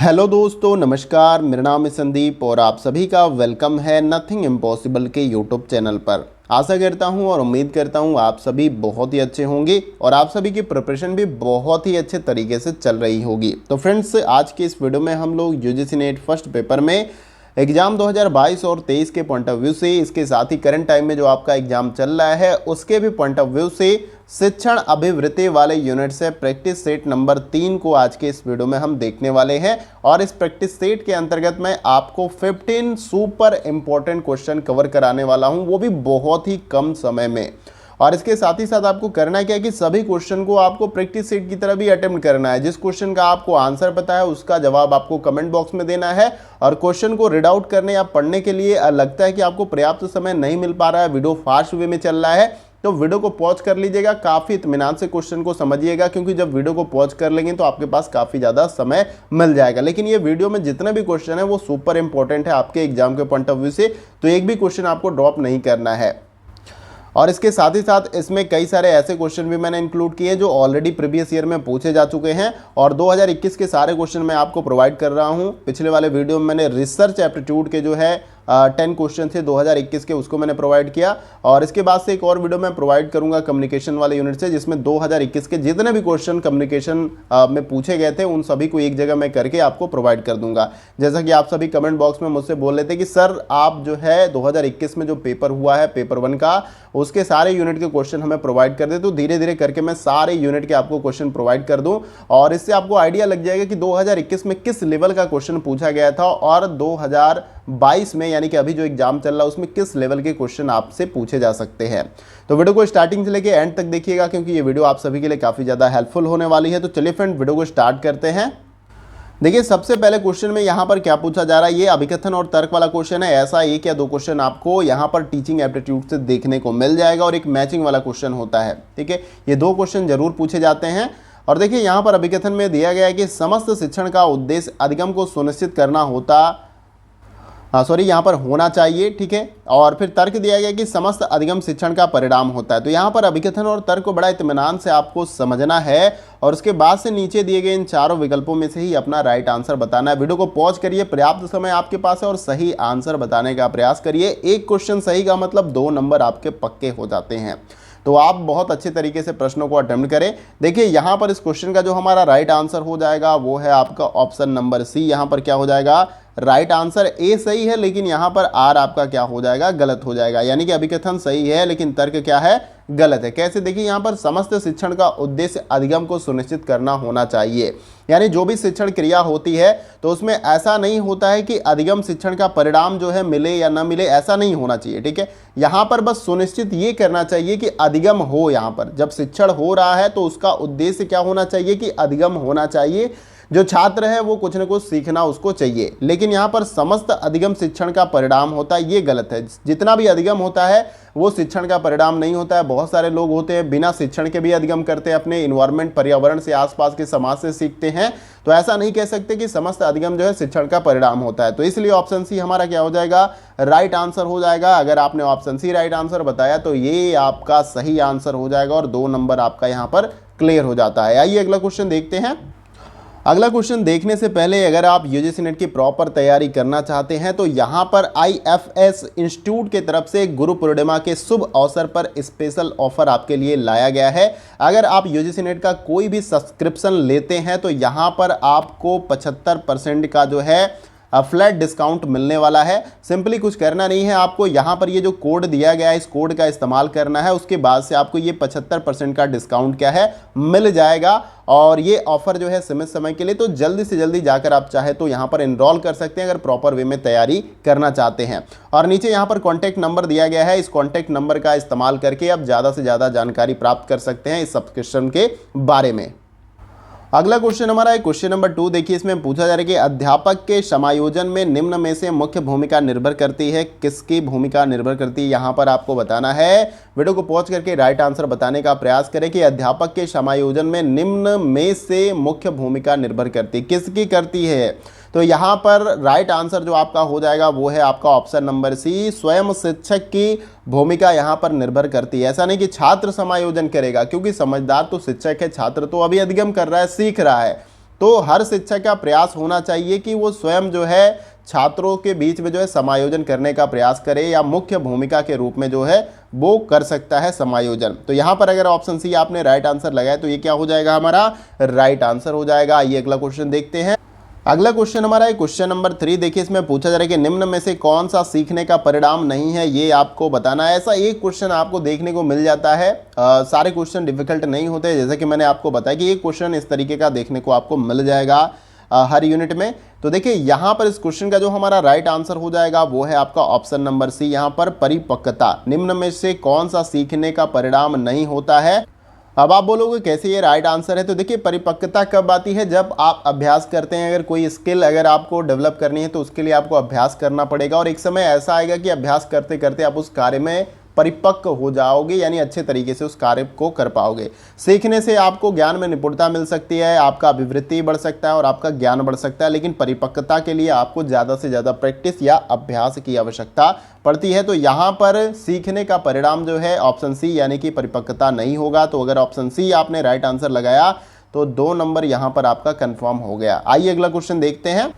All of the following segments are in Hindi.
हेलो दोस्तों, नमस्कार। मेरा नाम है संदीप और आप सभी का वेलकम है नथिंग इम्पॉसिबल के यूट्यूब चैनल पर। आशा करता हूं और उम्मीद करता हूं आप सभी बहुत ही अच्छे होंगे और आप सभी की प्रिपरेशन भी बहुत ही अच्छे तरीके से चल रही होगी। तो फ्रेंड्स, आज के इस वीडियो में हम लोग यूजीसी नेट फर्स्ट पेपर में एग्जाम 2022 और 23 के पॉइंट ऑफ व्यू से, इसके साथ ही करंट टाइम में जो आपका एग्जाम चल रहा है उसके भी पॉइंट ऑफ व्यू से शिक्षण अभिवृत्ति वाले यूनिट से प्रैक्टिस सेट नंबर 3 को आज के इस वीडियो में हम देखने वाले हैं। और इस प्रैक्टिस सेट के अंतर्गत मैं आपको 15 सुपर इंपॉर्टेंट क्वेश्चन कवर कराने वाला हूं, वो भी बहुत ही कम समय में। और इसके साथ ही साथ आपको करना क्या है कि सभी क्वेश्चन को आपको प्रैक्टिस सेट की तरह भी अटेम्प्ट करना है। जिस क्वेश्चन का आपको आंसर पता है उसका जवाब आपको कमेंट बॉक्स में देना है। और क्वेश्चन को रीड आउट करने या पढ़ने के लिए लगता है कि आपको पर्याप्त समय नहीं मिल पा रहा है, वीडियो फास्ट वे में चल रहा है, तो वीडियो को पॉज कर लीजिएगा, काफ़ी इत्मीनान से क्वेश्चन को समझिएगा, क्योंकि जब वीडियो को पॉज कर लेंगे तो आपके पास काफ़ी ज़्यादा समय मिल जाएगा। लेकिन ये वीडियो में जितने भी क्वेश्चन है वो सुपर इंपॉर्टेंट है आपके एग्जाम के पॉइंट ऑफ व्यू से, तो एक भी क्वेश्चन आपको ड्रॉप नहीं करना है। और इसके साथ ही साथ इसमें कई सारे ऐसे क्वेश्चन भी मैंने इंक्लूड किए जो ऑलरेडी प्रीवियस ईयर में पूछे जा चुके हैं। और 2021 के सारे क्वेश्चन मैं आपको प्रोवाइड कर रहा हूं। पिछले वाले वीडियो में मैंने रिसर्च एप्टीट्यूड के जो है 10 क्वेश्चन थे 2021 के, उसको मैंने प्रोवाइड किया। और इसके बाद से एक और वीडियो मैं प्रोवाइड करूंगा कम्युनिकेशन वाले यूनिट से, जिसमें 2021 के जितने भी क्वेश्चन कम्युनिकेशन में पूछे गए थे उन सभी को एक जगह मैं करके आपको प्रोवाइड कर दूंगा। जैसा कि आप सभी कमेंट बॉक्स में मुझसे बोल रहे थे कि सर आप जो है 2021 में जो पेपर हुआ है पेपर 1 का, उसके सारे यूनिट के क्वेश्चन हमें प्रोवाइड कर दे। तो धीरे धीरे करके मैं सारे यूनिट के आपको क्वेश्चन प्रोवाइड कर दूं और इससे आपको आइडिया लग जाएगा कि 2021 में किस लेवल का क्वेश्चन पूछा गया था और 2022 में यानी कि अभी जो एग्जाम चल रहा है उसमें किस लेवल के क्वेश्चन आपसे पूछे जा सकते हैं। तो वीडियो को स्टार्टिंग से लेके एंड तक देखिएगा, क्योंकि ये वीडियो आप सभी के लिए काफ़ी ज़्यादा हेल्पफुल होने वाली है। तो चलिए फ्रेंड, वीडियो को स्टार्ट करते हैं। देखिए, सबसे पहले क्वेश्चन में यहाँ पर क्या पूछा जा रहा है, ये अभिकथन और तर्क वाला क्वेश्चन है। ऐसा एक या दो क्वेश्चन आपको यहाँ पर टीचिंग एप्टीट्यूड से देखने को मिल जाएगा और एक मैचिंग वाला क्वेश्चन होता है। ठीक है, ये दो क्वेश्चन जरूर पूछे जाते हैं। और देखिए, यहाँ पर अभिकथन में दिया गया है कि समस्त शिक्षण का उद्देश्य अधिगम को सुनिश्चित करना यहाँ पर होना चाहिए। ठीक है, और फिर तर्क दिया गया कि समस्त अधिगम शिक्षण का परिणाम होता है। तो यहाँ पर अभिकथन और तर्क को बड़ा इत्मीनान से आपको समझना है और उसके बाद से नीचे दिए गए इन चारों विकल्पों में से ही अपना राइट आंसर बताना है। वीडियो को पॉज करिए, पर्याप्त समय आपके पास है और सही आंसर बताने का प्रयास करिए। एक क्वेश्चन सही का मतलब 2 नंबर आपके पक्के हो जाते हैं। तो आप बहुत अच्छे तरीके से प्रश्नों को अटेम्प्ट करें। देखिए, यहाँ पर इस क्वेश्चन का जो हमारा राइट आंसर हो जाएगा वो है आपका ऑप्शन नंबर सी। यहाँ पर क्या हो जाएगा, राइट आंसर ए सही है, लेकिन यहाँ पर आर आपका क्या हो जाएगा, गलत हो जाएगा। यानी कि अभिकथन सही है लेकिन तर्क क्या है, गलत है। कैसे, देखिए यहाँ पर समस्त शिक्षण का उद्देश्य अधिगम को सुनिश्चित करना होना चाहिए। यानी जो भी शिक्षण क्रिया होती है तो उसमें ऐसा नहीं होता है कि अधिगम शिक्षण का परिणाम जो है मिले या ना मिले, ऐसा नहीं होना चाहिए। ठीक है, यहाँ पर बस सुनिश्चित ये करना चाहिए कि अधिगम हो। यहाँ पर जब शिक्षण हो रहा है तो उसका उद्देश्य क्या होना चाहिए कि अधिगम होना चाहिए। जो छात्र है वो कुछ न कुछ सीखना उसको चाहिए, लेकिन यहाँ पर समस्त अधिगम शिक्षण का परिणाम होता है, ये गलत है। जितना भी अधिगम होता है वो शिक्षण का परिणाम नहीं होता है। बहुत सारे लोग होते हैं बिना शिक्षण के भी अधिगम करते हैं, अपने इन्वायरमेंट पर्यावरण से, आसपास के समाज से सीखते हैं। तो ऐसा नहीं कह सकते कि समस्त अधिगम जो है शिक्षण का परिणाम होता है। तो इसलिए ऑप्शन सी हमारा क्या हो जाएगा, राइट आंसर हो जाएगा। अगर आपने ऑप्शन सी राइट आंसर बताया तो ये आपका सही आंसर हो जाएगा और 2 नंबर आपका यहाँ पर क्लियर हो जाता है। आइए अगला क्वेश्चन देखते हैं। अगला क्वेश्चन देखने से पहले अगर आप यूजीसी नेट की प्रॉपर तैयारी करना चाहते हैं तो यहाँ पर आईएफएस इंस्टीट्यूट की तरफ से गुरु पूर्णिमा के शुभ अवसर पर स्पेशल ऑफर आपके लिए लाया गया है। अगर आप यूजीसी नेट का कोई भी सब्सक्रिप्शन लेते हैं तो यहाँ पर आपको 75% का जो है फ्लैट डिस्काउंट मिलने वाला है। सिंपली कुछ करना नहीं है, आपको यहाँ पर ये जो कोड दिया गया है इस कोड का इस्तेमाल करना है। उसके बाद से आपको ये 75% का डिस्काउंट क्या है मिल जाएगा। और ये ऑफर जो है सीमित समय के लिए, तो जल्दी से जल्दी जाकर आप चाहे तो यहाँ पर एनरोल कर सकते हैं अगर प्रॉपर वे में तैयारी करना चाहते हैं। और नीचे यहाँ पर कॉन्टैक्ट नंबर दिया गया है, इस कॉन्टैक्ट नंबर का इस्तेमाल करके आप ज़्यादा से ज़्यादा जानकारी प्राप्त कर सकते हैं इस सब्सक्रिप्शन के बारे में। अगला क्वेश्चन हमारा है क्वेश्चन नंबर 2। देखिए, इसमें पूछा जा रहा है कि अध्यापक के समायोजन में निम्न में से मुख्य भूमिका निर्भर करती है, किसकी भूमिका निर्भर करती है, यहाँ पर आपको बताना है। वीडियो को पॉज करके राइट आंसर बताने का प्रयास करें कि अध्यापक के समायोजन में निम्न में से मुख्य भूमिका निर्भर करती है, किसकी करती है। तो यहाँ पर राइट आंसर जो आपका हो जाएगा वो है आपका ऑप्शन नंबर सी, स्वयं शिक्षक की भूमिका यहाँ पर निर्भर करती है। ऐसा नहीं कि छात्र समायोजन करेगा, क्योंकि समझदार तो शिक्षक है, छात्र तो अभी अधिगम कर रहा है, सीख रहा है। तो हर शिक्षक का प्रयास होना चाहिए कि वो स्वयं जो है छात्रों के बीच में जो है समायोजन करने का प्रयास करे, या मुख्य भूमिका के रूप में जो है वो कर सकता है समायोजन। तो यहाँ पर अगर ऑप्शन सी आपने राइट आंसर लगाया तो ये क्या हो जाएगा, हमारा राइट आंसर हो जाएगा। आइए अगला क्वेश्चन देखते हैं। अगला क्वेश्चन हमारा है क्वेश्चन नंबर 3। देखिए इसमें पूछा जा रहा है कि निम्न में से कौन सा सीखने का परिणाम नहीं है, ये आपको बताना है। ऐसा एक क्वेश्चन आपको देखने को मिल जाता है, सारे क्वेश्चन डिफिकल्ट नहीं होते, जैसे कि मैंने आपको बताया कि एक क्वेश्चन इस तरीके का देखने को आपको मिल जाएगा हर यूनिट में। तो देखिए यहाँ पर इस क्वेश्चन का जो हमारा राइट आंसर हो जाएगा वो है आपका ऑप्शन नंबर सी, यहाँ पर परिपक्वता। निम्न में से कौन सा सीखने का परिणाम नहीं होता है। अब आप बोलोगे कैसे ये राइट आंसर है, तो देखिए परिपक्वता कब आती है, जब आप अभ्यास करते हैं। अगर कोई स्किल अगर आपको डेवलप करनी है तो उसके लिए आपको अभ्यास करना पड़ेगा, और एक समय ऐसा आएगा कि अभ्यास करते करते आप उस कार्य में परिपक्व हो जाओगे, यानी अच्छे तरीके से उस कार्य को कर पाओगे। सीखने से आपको ज्ञान में निपुणता मिल सकती है, आपका अभिवृत्ति बढ़ सकता है और आपका ज्ञान बढ़ सकता है, लेकिन परिपक्वता के लिए आपको ज़्यादा से ज़्यादा प्रैक्टिस या अभ्यास की आवश्यकता पड़ती है। तो यहाँ पर सीखने का परिणाम जो है ऑप्शन सी यानी कि परिपक्वता नहीं होगा। तो अगर ऑप्शन सी आपने राइट आंसर लगाया तो 2 नंबर यहाँ पर आपका कन्फर्म हो गया। आइए अगला क्वेश्चन देखते हैं।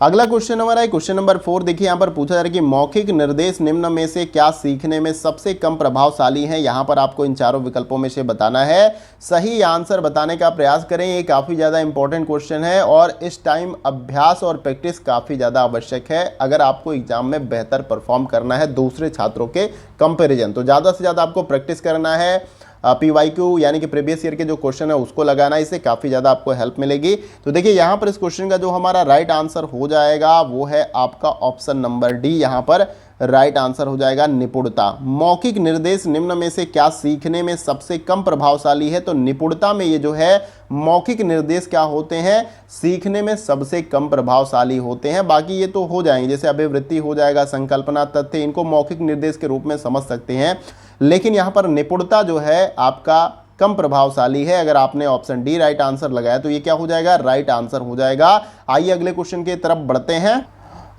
अगला क्वेश्चन हमारा है क्वेश्चन नंबर 4। देखिए यहाँ पर पूछा जा रहा है कि मौखिक निर्देश निम्न में से क्या सीखने में सबसे कम प्रभावशाली है। यहाँ पर आपको इन चारों विकल्पों में से बताना है, सही आंसर बताने का प्रयास करें। ये काफ़ी ज़्यादा इंपॉर्टेंट क्वेश्चन है और इस टाइम अभ्यास और प्रैक्टिस काफ़ी ज़्यादा आवश्यक है अगर आपको एग्जाम में बेहतर परफॉर्म करना है दूसरे छात्रों के कंपेरिजन। तो ज़्यादा से ज़्यादा आपको प्रैक्टिस करना है, PYQ यानी कि प्रीवियस ईयर के जो क्वेश्चन है उसको लगाना, इससे काफ़ी ज़्यादा आपको हेल्प मिलेगी। तो देखिए यहाँ पर इस क्वेश्चन का जो हमारा राइट आंसर हो जाएगा वो है आपका ऑप्शन नंबर डी, यहाँ पर राइट आंसर हो जाएगा निपुणता। मौखिक निर्देश निम्न में से क्या सीखने में सबसे कम प्रभावशाली है, तो निपुणता में ये जो है मौखिक निर्देश क्या होते हैं, सीखने में सबसे कम प्रभावशाली होते हैं। बाकी ये तो हो जाएंगे, जैसे अभिवृत्ति हो जाएगा, संकल्पना, तथ्य, इनको मौखिक निर्देश के रूप में समझ सकते हैं, लेकिन यहाँ पर निपुणता जो है आपका कम प्रभावशाली है। अगर आपने ऑप्शन डी राइट आंसर लगाया तो ये क्या हो जाएगा, राइट आंसर हो जाएगा। आइए अगले क्वेश्चन की तरफ बढ़ते हैं।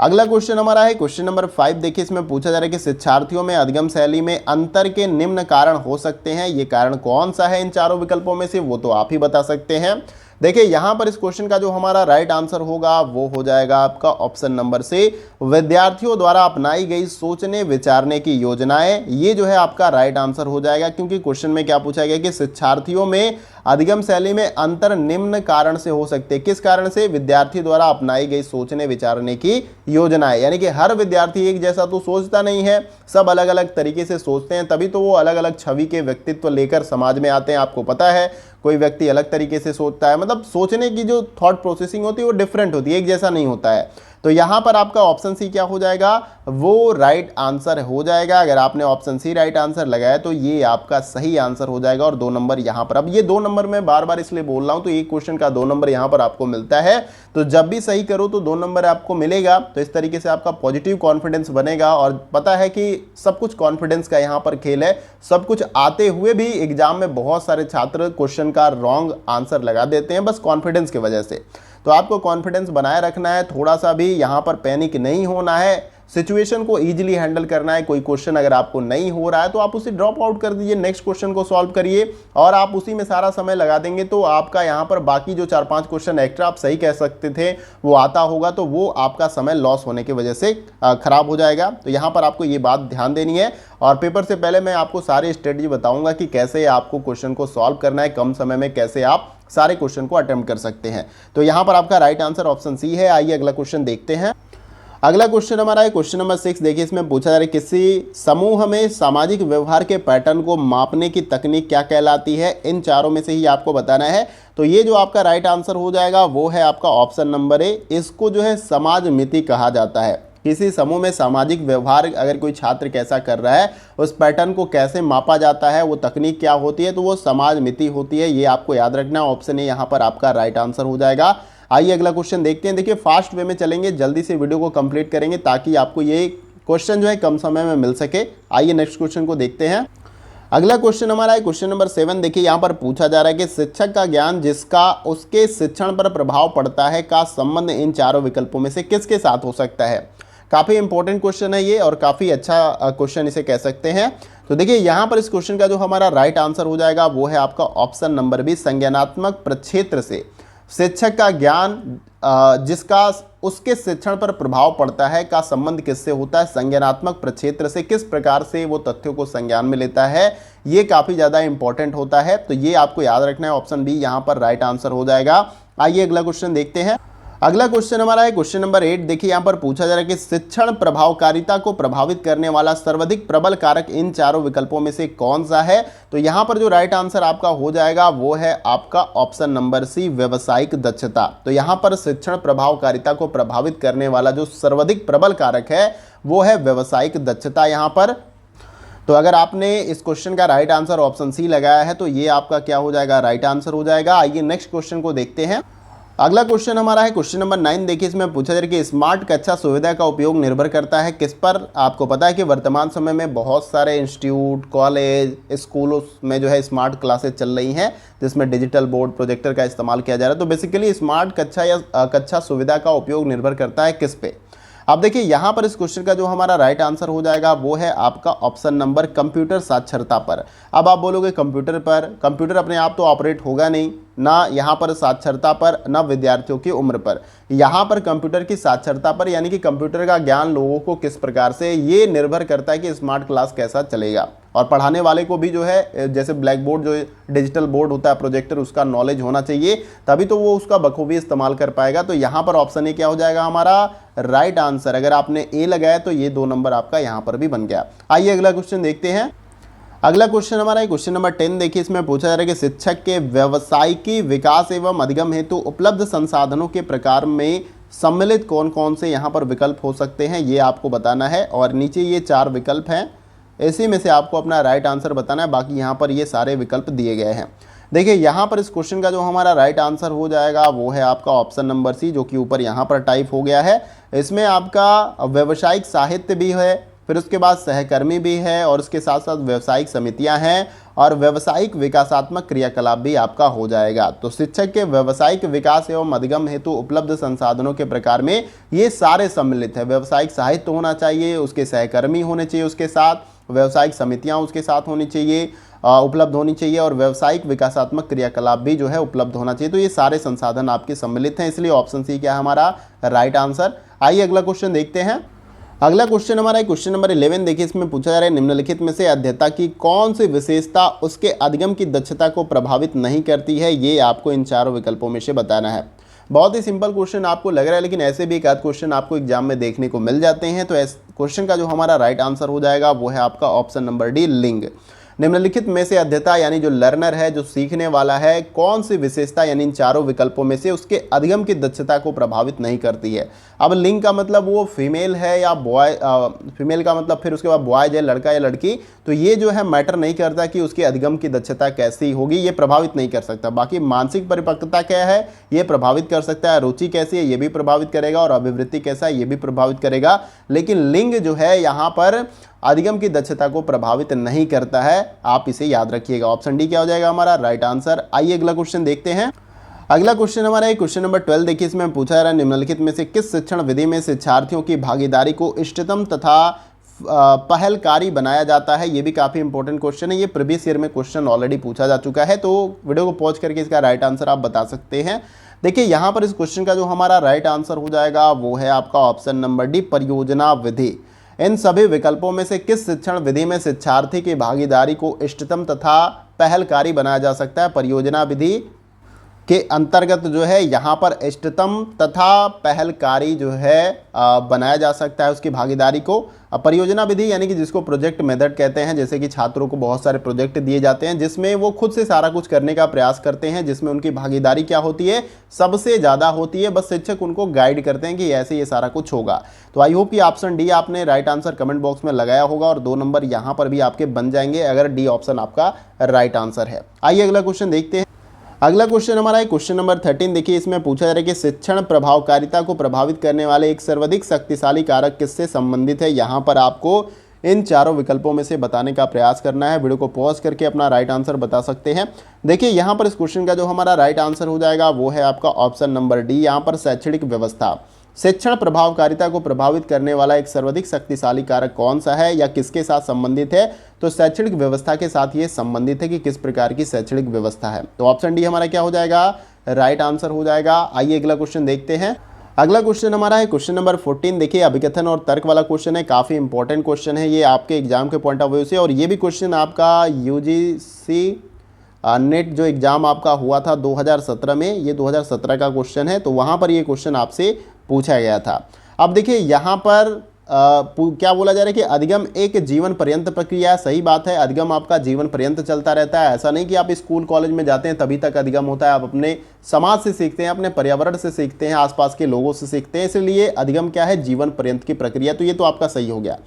अगला क्वेश्चन हमारा है क्वेश्चन नंबर 5। देखिए इसमें पूछा जा रहा है कि शिक्षार्थियों में अधिगम शैली में अंतर के निम्न कारण हो सकते हैं। ये कारण कौन सा है इन चारों विकल्पों में से, वो तो आप ही बता सकते हैं। देखिए यहाँ पर इस क्वेश्चन का जो हमारा राइट आंसर होगा वो हो जाएगा आपका ऑप्शन नंबर सी, विद्यार्थियों द्वारा अपनाई गई सोचने विचारने की योजनाएं। ये जो है आपका राइट आंसर हो जाएगा, क्योंकि क्वेश्चन में क्या पूछा गया कि शिक्षार्थियों में अधिगम शैली में अंतर निम्न कारण से हो सकते हैं। किस कारण से, विद्यार्थी द्वारा अपनाई गई सोचने विचारने की योजनाएं। यानी कि हर विद्यार्थी एक जैसा तो सोचता नहीं है, सब अलग अलग तरीके से सोचते हैं, तभी तो वो अलग अलग छवि के व्यक्तित्व लेकर समाज में आते हैं। आपको पता है कोई व्यक्ति अलग तरीके से सोचता है, मतलब सोचने की जो थॉट प्रोसेसिंग होती है वो डिफरेंट होती है, एक जैसा नहीं होता है। तो यहाँ पर आपका ऑप्शन सी क्या हो जाएगा, वो राइट आंसर हो जाएगा। अगर आपने ऑप्शन सी राइट आंसर लगाया तो ये आपका सही आंसर हो जाएगा और 2 नंबर यहाँ पर। अब ये 2 नंबर मैं बार बार इसलिए बोल रहा हूँ, तो एक क्वेश्चन का 2 नंबर यहाँ पर आपको मिलता है, तो जब भी सही करो तो 2 नंबर आपको मिलेगा। तो इस तरीके से आपका पॉजिटिव कॉन्फिडेंस बनेगा, और पता है कि सब कुछ कॉन्फिडेंस का यहाँ पर खेल है। सब कुछ आते हुए भी एग्जाम में बहुत सारे छात्र क्वेश्चन का रॉन्ग आंसर लगा देते हैं बस कॉन्फिडेंस की वजह से। तो आपको कॉन्फिडेंस बनाए रखना है, थोड़ा सा भी यहाँ पर पैनिक नहीं होना है, सिचुएशन को इजीली हैंडल करना है। कोई क्वेश्चन अगर आपको नहीं हो रहा है तो आप उसे ड्रॉप आउट कर दीजिए, नेक्स्ट क्वेश्चन को सॉल्व करिए, और आप उसी में सारा समय लगा देंगे तो आपका यहाँ पर बाकी जो 4-5 क्वेश्चन एक्स्ट्रा आप सही कह सकते थे वो आता होगा, तो वो आपका समय लॉस होने की वजह से खराब हो जाएगा। तो यहाँ पर आपको ये बात ध्यान देनी है, और पेपर से पहले मैं आपको सारी स्ट्रेटजी बताऊंगा कि कैसे आपको क्वेश्चन को सॉल्व करना है, कम समय में कैसे आप सारे क्वेश्चन को अटेम्प्ट कर सकते हैं। तो यहाँ पर आपका राइट आंसर ऑप्शन सी है। आइए अगला क्वेश्चन देखते हैं। अगला क्वेश्चन हमारा है क्वेश्चन नंबर 6। देखिए इसमें पूछा जा रहा है किसी समूह में सामाजिक व्यवहार के पैटर्न को मापने की तकनीक क्या कहलाती है। इन चारों में से ही आपको बताना है। तो ये जो आपका राइट आंसर हो जाएगा वो है आपका ऑप्शन नंबर ए। इसको जो है समाज मिति कहा जाता है। किसी समूह में सामाजिक व्यवहार अगर कोई छात्र कैसा कर रहा है, उस पैटर्न को कैसे मापा जाता है, वो तकनीक क्या होती है, तो वो समाज मिति होती है। ये आपको याद रखना, ऑप्शन ए यहाँ पर आपका राइट आंसर हो जाएगा। आइए अगला क्वेश्चन देखते हैं। देखिए फास्ट वे में चलेंगे, जल्दी से वीडियो को कंप्लीट करेंगे ताकि आपको ये क्वेश्चन जो है कम समय में मिल सके। आइए नेक्स्ट क्वेश्चन को देखते हैं। अगला क्वेश्चन हमारा है क्वेश्चन नंबर 7। देखिए यहाँ पर पूछा जा रहा है कि शिक्षक का ज्ञान जिसका उसके शिक्षण पर प्रभाव पड़ता है का संबंध इन चारों विकल्पों में से किसके साथ हो सकता है। काफ़ी इंपॉर्टेंट क्वेश्चन है ये, और काफ़ी अच्छा क्वेश्चन इसे कह सकते हैं। तो देखिए यहाँ पर इस क्वेश्चन का जो हमारा राइट आंसर हो जाएगा वो है आपका ऑप्शन नंबर बी, संज्ञानात्मक प्रक्षेत्र से। शिक्षक का ज्ञान जिसका उसके शिक्षण पर प्रभाव पड़ता है का संबंध किससे होता है, संज्ञानात्मक प्रक्षेत्र से। किस प्रकार से वो तथ्यों को संज्ञान में लेता है, ये काफी ज्यादा इंपॉर्टेंट होता है। तो ये आपको याद रखना है, ऑप्शन बी यहां पर राइट आंसर हो जाएगा। आइए अगला क्वेश्चन देखते हैं। अगला क्वेश्चन हमारा है क्वेश्चन नंबर 8। देखिए यहाँ पर पूछा जा रहा है कि शिक्षण प्रभावकारिता को प्रभावित करने वाला सर्वाधिक प्रबल कारक इन चारों विकल्पों में से कौन सा है। तो यहाँ पर जो राइट आंसर आपका हो जाएगा वो है आपका ऑप्शन नंबर सी, व्यवसायिक दक्षता। तो यहाँ पर शिक्षण प्रभावकारिता को प्रभावित करने वाला जो सर्वाधिक प्रबल कारक है वो है व्यवसायिक दक्षता यहाँ पर। तो अगर आपने इस क्वेश्चन का राइट आंसर ऑप्शन सी लगाया है तो ये आपका क्या हो जाएगा, राइट आंसर हो जाएगा। आइए नेक्स्ट क्वेश्चन को देखते हैं। अगला क्वेश्चन हमारा है क्वेश्चन नंबर 9। देखिए इसमें पूछा जा रहा है कि स्मार्ट कक्षा सुविधा का उपयोग निर्भर करता है किस पर। आपको पता है कि वर्तमान समय में बहुत सारे इंस्टीट्यूट, कॉलेज, स्कूलों में जो है स्मार्ट क्लासेस चल रही हैं जिसमें डिजिटल बोर्ड, प्रोजेक्टर का इस्तेमाल किया जा रहा है। तो बेसिकली स्मार्ट कक्षा या कक्षा सुविधा का उपयोग निर्भर करता है किस पे। अब देखिए यहाँ पर इस क्वेश्चन का जो हमारा राइट आंसर हो जाएगा वो है आपका ऑप्शन नंबर कंप्यूटर साक्षरता पर। अब आप बोलोगे कंप्यूटर पर, कंप्यूटर अपने आप तो ऑपरेट होगा नहीं, ना यहाँ पर साक्षरता पर, ना विद्यार्थियों की उम्र पर। यहाँ पर कंप्यूटर की साक्षरता पर, यानी कि कंप्यूटर का ज्ञान लोगों को किस प्रकार से, ये निर्भर करता है कि स्मार्ट क्लास कैसा चलेगा। और पढ़ाने वाले को भी जो है जैसे ब्लैक बोर्ड, जो डिजिटल बोर्ड होता है, प्रोजेक्टर, उसका नॉलेज होना चाहिए, तभी तो वो उसका बखूबी इस्तेमाल कर पाएगा। तो यहाँ पर ऑप्शन ए क्या हो जाएगा हमारा राइट आंसर। अगर आपने ए लगाया तो ये 2 नंबर आपका यहाँ पर भी बन गया। आइए अगला क्वेश्चन देखते हैं। अगला क्वेश्चन हमारा है क्वेश्चन नंबर 10। देखिए इसमें पूछा जा रहा है कि शिक्षक के व्यावसायिकी विकास एवं अधिगम हेतु उपलब्ध संसाधनों के प्रकार में सम्मिलित कौन कौन से यहाँ पर विकल्प हो सकते हैं, ये आपको बताना है। और नीचे ये 4 विकल्प हैं, इसी में से आपको अपना राइट आंसर बताना है। बाकी यहाँ पर ये सारे विकल्प दिए गए हैं। देखिए यहाँ पर इस क्वेश्चन का जो हमारा राइट आंसर हो जाएगा वो है आपका ऑप्शन नंबर सी, जो कि ऊपर यहाँ पर टाइप हो गया है। इसमें आपका व्यावसायिक साहित्य भी है, फिर उसके बाद सहकर्मी भी है, और उसके साथ साथ व्यावसायिक समितियां हैं, और व्यावसायिक विकासात्मक क्रियाकलाप भी आपका हो जाएगा। तो शिक्षक के व्यावसायिक विकास एवं अधिगम हेतु उपलब्ध संसाधनों के प्रकार में ये सारे सम्मिलित है। व्यावसायिक साहित्य होना चाहिए, उसके सहकर्मी होने चाहिए, उसके साथ व्यावसायिक समितियां उसके साथ होनी चाहिए, उपलब्ध होनी चाहिए, और व्यावसायिक विकासात्मक क्रियाकलाप भी जो है उपलब्ध होना चाहिए। तो ये सारे संसाधन आपके सम्मिलित हैं, इसलिए ऑप्शन सी क्या है हमारा राइट आंसर। आइए अगला क्वेश्चन देखते हैं। अगला क्वेश्चन हमारा है क्वेश्चन नंबर 11। देखिए इसमें पूछा जा रहा है निम्नलिखित में से अध्येता की कौन सी विशेषता उसके अधिगम की दक्षता को प्रभावित नहीं करती है, ये आपको इन चारों विकल्पों में से बताना है। बहुत ही सिंपल क्वेश्चन आपको लग रहा है, लेकिन ऐसे भी एक आध क्वेश्चन आपको एग्जाम में देखने को मिल जाते हैं। तो इस क्वेश्चन का जो हमारा राइट आंसर हो जाएगा वो है आपका ऑप्शन नंबर डी, लिंग। निम्नलिखित में से अध्येता यानी जो लर्नर है, जो सीखने वाला है, कौन सी विशेषता यानी इन चारों विकल्पों में से उसके अधिगम की दक्षता को प्रभावित नहीं करती है। अब लिंग का मतलब वो फीमेल है या बॉय, फीमेल का मतलब फिर उसके बाद बॉयज है, लड़का या लड़की, तो ये जो है मैटर नहीं करता कि उसकी अधिगम की दक्षता कैसी होगी, ये प्रभावित नहीं कर सकता। बाकी मानसिक परिपक्वता क्या है ये प्रभावित कर सकता है, रुचि कैसी है ये भी प्रभावित करेगा, और अभिवृत्ति कैसा है ये भी प्रभावित करेगा। लेकिन लिंग जो है यहाँ पर अधिगम की दक्षता को प्रभावित नहीं करता है, आप इसे याद रखिएगा। ऑप्शन डी क्या हो जाएगा हमारा राइट आंसर। आइए अगला क्वेश्चन देखते हैं। अगला क्वेश्चन हमारा है क्वेश्चन नंबर 12। देखिए इसमें पूछा जा रहा है निम्नलिखित में से किस शिक्षण विधि में शिक्षार्थियों की भागीदारी को इष्टतम तथा पहलकारी बनाया जाता है। ये भी काफ़ी इंपॉर्टेंट क्वेश्चन है, ये प्रीवियस ईयर में क्वेश्चन ऑलरेडी पूछा जा चुका है, तो वीडियो को पॉज करके इसका राइट आंसर आप बता सकते हैं। देखिए यहाँ पर इस क्वेश्चन का जो हमारा राइट आंसर हो जाएगा वो है आपका ऑप्शन नंबर डी, परियोजना विधि। इन सभी विकल्पों में से किस शिक्षण विधि में शिक्षार्थी की भागीदारी को इष्टतम तथा पहलकारी बनाया जा सकता है। परियोजना विधि के अंतर्गत जो है यहाँ पर इष्टतम तथा पहलकारी जो है बनाया जा सकता है उसकी भागीदारी को। परियोजना विधि यानी कि जिसको प्रोजेक्ट मेथड कहते हैं, जैसे कि छात्रों को बहुत सारे प्रोजेक्ट दिए जाते हैं जिसमें वो खुद से सारा कुछ करने का प्रयास करते हैं, जिसमें उनकी भागीदारी क्या होती है, सबसे ज़्यादा होती है, बस शिक्षक उनको गाइड करते हैं कि ऐसे ये सारा कुछ होगा। तो आई होप कि ऑप्शन डी आपने राइट आंसर कमेंट बॉक्स में लगाया होगा, और 2 नंबर यहाँ पर भी आपके बन जाएंगे अगर डी ऑप्शन आपका राइट आंसर है। आइए अगला क्वेश्चन देखते हैं। अगला क्वेश्चन हमारा है क्वेश्चन नंबर 13। देखिए इसमें पूछा जा रहा है कि शिक्षण प्रभावकारिता को प्रभावित करने वाले एक सर्वाधिक शक्तिशाली कारक किससे संबंधित है। यहाँ पर आपको इन चारों विकल्पों में से बताने का प्रयास करना है। वीडियो को पॉज करके अपना राइट आंसर बता सकते हैं। देखिए यहाँ पर इस क्वेश्चन का जो हमारा राइट आंसर हो जाएगा वो है आपका ऑप्शन नंबर डी, यहाँ पर शैक्षणिक व्यवस्था। शिक्षण प्रभावकारिता को प्रभावित करने वाला एक सर्वाधिक शक्तिशाली कारक कौन सा है या किसके साथ संबंधित है, तो शैक्षणिक व्यवस्था के साथ ये संबंधित है कि किस प्रकार की शैक्षणिक व्यवस्था है। तो ऑप्शन डी हमारा क्या हो जाएगा राइट आंसर हो जाएगा। आइए अगला क्वेश्चन देखते हैं। अगला क्वेश्चन हमारा है क्वेश्चन नंबर 14। देखिए अभिकथन और तर्क वाला क्वेश्चन है, काफ़ी इंपॉर्टेंट क्वेश्चन है ये आपके एग्जाम के पॉइंट ऑफ व्यू से। और ये भी क्वेश्चन आपका यूजीसी नेट जो एग्ज़ाम आपका हुआ था 2017 में, ये 2017 का क्वेश्चन है, तो वहाँ पर ये क्वेश्चन आपसे पूछा गया था। अब देखिए यहाँ पर क्या बोला जा रहा है कि अधिगम एक जीवन पर्यंत प्रक्रिया है। सही बात है, अधिगम आपका जीवन पर्यंत चलता रहता है। ऐसा नहीं कि आप स्कूल कॉलेज में जाते हैं तभी तक अधिगम होता है, आप अपने समाज से सीखते हैं, अपने पर्यावरण से सीखते हैं, आसपास के लोगों से सीखते हैं, इसलिए अधिगम क्या है, जीवन पर्यंत की प्रक्रिया। तो ये तो आपका सही हो गया।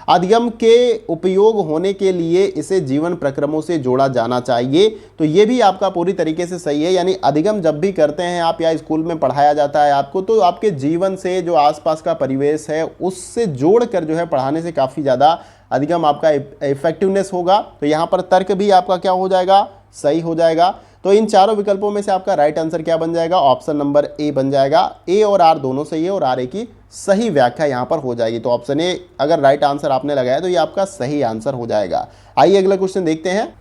अधिगम के उपयोग होने के लिए इसे जीवन प्रक्रमों से जोड़ा जाना चाहिए, तो ये भी आपका पूरी तरीके से सही है। यानी अधिगम जब भी करते हैं आप या स्कूल में पढ़ाया जाता है आपको, तो आपके जीवन से जो आसपास का परिवेश है उससे जोड़कर जो है पढ़ाने से काफ़ी ज़्यादा अधिगम आपका इफेक्टिवनेस होगा। तो यहाँ पर तर्क भी आपका क्या हो जाएगा, सही हो जाएगा। तो इन चारों विकल्पों में से आपका राइट आंसर क्या बन जाएगा, ऑप्शन नंबर ए बन जाएगा। ए और आर दोनों सही है और आर ए की सही व्याख्या यहाँ पर हो जाएगी। तो ऑप्शन ए अगर राइट आंसर आपने लगाया तो ये आपका सही आंसर हो जाएगा। आइए अगला क्वेश्चन देखते हैं।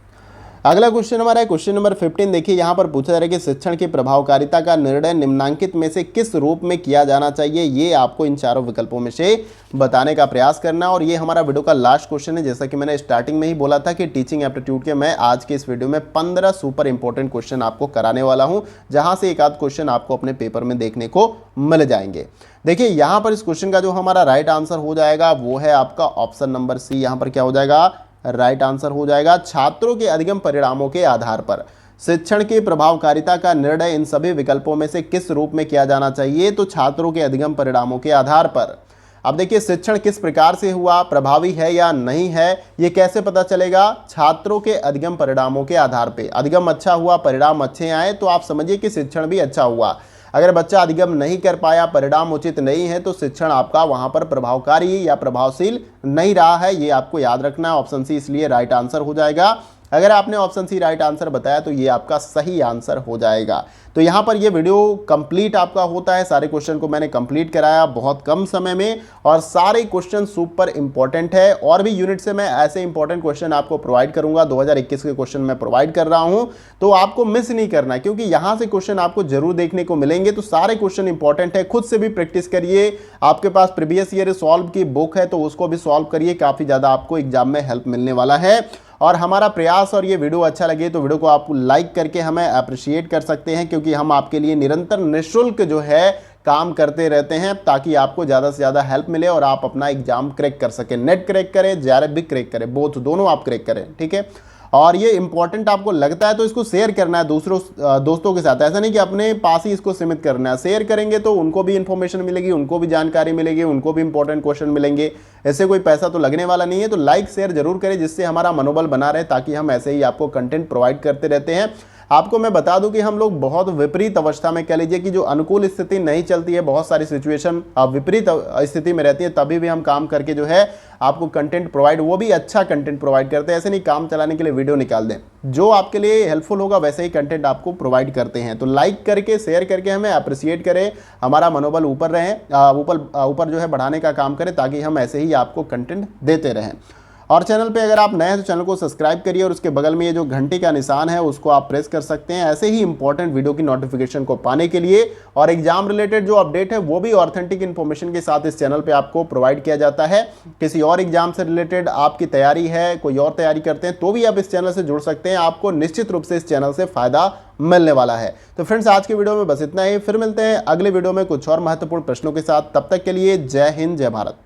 अगला क्वेश्चन हमारा है क्वेश्चन नंबर 15। देखिए यहाँ पर पूछा जा रहा है कि शिक्षण की प्रभावकारिता का निर्णय निम्नांकित में से किस रूप में किया जाना चाहिए, ये आपको इन चारों विकल्पों में से बताने का प्रयास करना है। और ये हमारा वीडियो का लास्ट क्वेश्चन है। जैसा कि मैंने स्टार्टिंग में ही बोला था कि टीचिंग एप्टीट्यूड के मैं आज के इस वीडियो में 15 सुपर इंपॉर्टेंट क्वेश्चन आपको कराने वाला हूँ, जहाँ से एक आध क्वेश्चन आपको अपने पेपर में देखने को मिल जाएंगे। देखिए यहाँ पर इस क्वेश्चन का जो हमारा राइट आंसर हो जाएगा वो है आपका ऑप्शन नंबर सी। यहाँ पर क्या हो जाएगा, राइट आंसर हो जाएगा। छात्रों के अधिगम परिणामों के आधार पर शिक्षण की प्रभावकारिता का निर्णय इन सभी विकल्पों में से किस रूप में किया जाना चाहिए, तो छात्रों के अधिगम परिणामों के आधार पर। अब देखिए शिक्षण किस प्रकार से हुआ, प्रभावी है या नहीं है, ये कैसे पता चलेगा, छात्रों के अधिगम परिणामों के आधार पर। अधिगम अच्छा हुआ, परिणाम अच्छे आए, तो आप समझिए कि शिक्षण भी अच्छा हुआ। अगर बच्चा अधिगम नहीं कर पाया, परिणाम उचित नहीं है, तो शिक्षण आपका वहां पर प्रभावकारी या प्रभावशील नहीं रहा है। ये आपको याद रखना है। ऑप्शन सी इसलिए राइट आंसर हो जाएगा। अगर आपने ऑप्शन सी राइट आंसर बताया तो ये आपका सही आंसर हो जाएगा। तो यहाँ पर ये वीडियो कंप्लीट आपका होता है। सारे क्वेश्चन को मैंने कंप्लीट कराया बहुत कम समय में और सारे क्वेश्चन सुपर इंपॉर्टेंट है। और भी यूनिट से मैं ऐसे इंपॉर्टेंट क्वेश्चन आपको प्रोवाइड करूंगा। 2021 के क्वेश्चन मैं प्रोवाइड कर रहा हूं, तो आपको मिस नहीं करना है, क्योंकि यहाँ से क्वेश्चन आपको जरूर देखने को मिलेंगे। तो सारे क्वेश्चन इंपॉर्टेंट है, खुद से भी प्रैक्टिस करिए। आपके पास प्रीवियस ईयर सॉल्व की बुक है तो उसको भी सॉल्व करिए, काफ़ी ज़्यादा आपको एग्जाम में हेल्प मिलने वाला है। और हमारा प्रयास और ये वीडियो अच्छा लगे तो वीडियो को आप लाइक करके हमें अप्रिशिएट कर सकते हैं, क्योंकि हम आपके लिए निरंतर निःशुल्क जो है काम करते रहते हैं, ताकि आपको ज़्यादा से ज़्यादा हेल्प मिले और आप अपना एग्जाम क्रैक कर सकें। नेट क्रैक करें, जेआरएफ भी क्रैक करें, बोथ दोनों आप क्रैक करें, ठीक है। और ये इंपॉर्टेंट आपको लगता है तो इसको शेयर करना है दोस्तों के साथ। ऐसा नहीं कि अपने पास ही इसको सीमित करना है। शेयर करेंगे तो उनको भी इंफॉर्मेशन मिलेगी, उनको भी जानकारी मिलेगी, उनको भी इंपॉर्टेंट क्वेश्चन मिलेंगे। ऐसे कोई पैसा तो लगने वाला नहीं है। तो लाइक शेयर जरूर करें, जिससे हमारा मनोबल बना रहे, ताकि हम ऐसे ही आपको कंटेंट प्रोवाइड करते रहते हैं। आपको मैं बता दूं कि हम लोग बहुत विपरीत अवस्था में, कह लीजिए कि जो अनुकूल स्थिति नहीं चलती है, बहुत सारी सिचुएशन विपरीत स्थिति में रहती है, तभी भी हम काम करके जो है आपको कंटेंट प्रोवाइड, वो भी अच्छा कंटेंट प्रोवाइड करते हैं। ऐसे नहीं काम चलाने के लिए वीडियो निकाल दें, जो आपके लिए हेल्पफुल होगा वैसे ही कंटेंट आपको प्रोवाइड करते हैं। तो लाइक करके शेयर करके हमें अप्रिशिएट करें, हमारा मनोबल ऊपर रहे, ऊपर जो है बढ़ाने का काम करें, ताकि हम ऐसे ही आपको कंटेंट देते रहें। और चैनल पे अगर आप नए हैं तो चैनल को सब्सक्राइब करिए और उसके बगल में ये जो घंटी का निशान है उसको आप प्रेस कर सकते हैं, ऐसे ही इंपॉर्टेंट वीडियो की नोटिफिकेशन को पाने के लिए। और एग्जाम रिलेटेड जो अपडेट है वो भी ऑथेंटिक इन्फॉर्मेशन के साथ इस चैनल पे आपको प्रोवाइड किया जाता है। किसी और एग्जाम से रिलेटेड आपकी तैयारी है, कोई और तैयारी करते हैं, तो भी आप इस चैनल से जुड़ सकते हैं। आपको निश्चित रूप से इस चैनल से फायदा मिलने वाला है। तो फ्रेंड्स आज के वीडियो में बस इतना ही, फिर मिलते हैं अगले वीडियो में कुछ और महत्वपूर्ण प्रश्नों के साथ। तब तक के लिए जय हिंद, जय भारत।